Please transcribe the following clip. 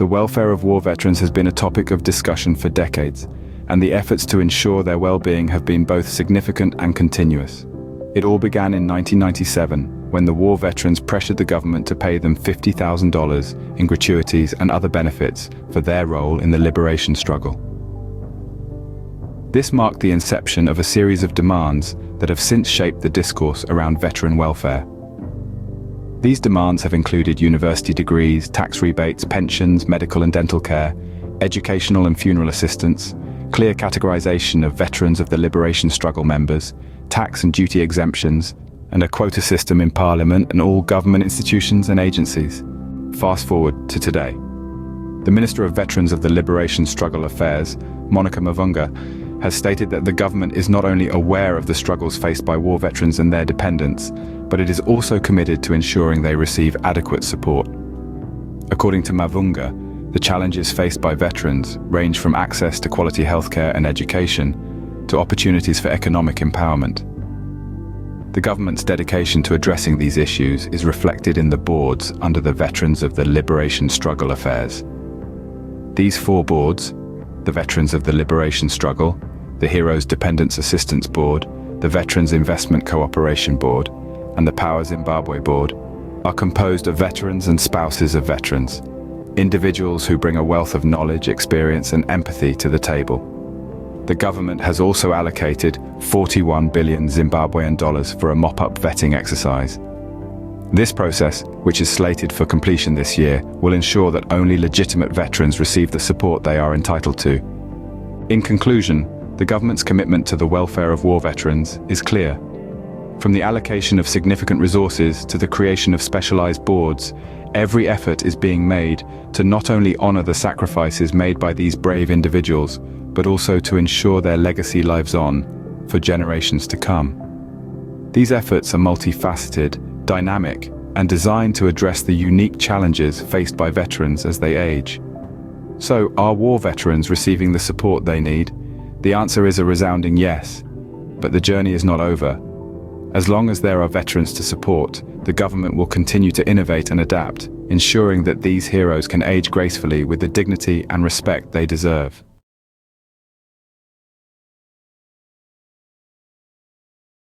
The welfare of war veterans has been a topic of discussion for decades, and the efforts to ensure their well-being have been both significant and continuous. It all began in 1997, when the war veterans pressured the government to pay them $50,000 in gratuities and other benefits for their role in the liberation struggle. This marked the inception of a series of demands that have since shaped the discourse around veteran welfare. These demands have included university degrees, tax rebates, pensions, medical and dental care, educational and funeral assistance, clear categorization of veterans of the liberation struggle members, tax and duty exemptions, and a quota system in Parliament and all government institutions and agencies. Fast forward to today. The Minister of Veterans of the Liberation Struggle Affairs, Mutsvangwa, has stated that the government is not only aware of the struggles faced by war veterans and their dependents, but it is also committed to ensuring they receive adequate support. According to Mutsvangwa, the challenges faced by veterans range from access to quality healthcare and education to opportunities for economic empowerment. The government's dedication to addressing these issues is reflected in the boards under the Veterans of the Liberation Struggle Affairs. These four boards, the Veterans of the Liberation Struggle, the Heroes Dependents Assistance Board, the Veterans Investment Cooperation Board, and the Power Zimbabwe Board, are composed of veterans and spouses of veterans, individuals who bring a wealth of knowledge, experience, and empathy to the table. The government has also allocated 41 billion Zimbabwean dollars for a mop-up vetting exercise. This process, which is slated for completion this year, will ensure that only legitimate veterans receive the support they are entitled to. In conclusion, the government's commitment to the welfare of war veterans is clear. From the allocation of significant resources to the creation of specialized boards, every effort is being made to not only honor the sacrifices made by these brave individuals, but also to ensure their legacy lives on for generations to come. These efforts are multifaceted, dynamic, and designed to address the unique challenges faced by veterans as they age. So, are war veterans receiving the support they need? The answer is a resounding yes, but the journey is not over. As long as there are veterans to support, the government will continue to innovate and adapt, ensuring that these heroes can age gracefully with the dignity and respect they deserve.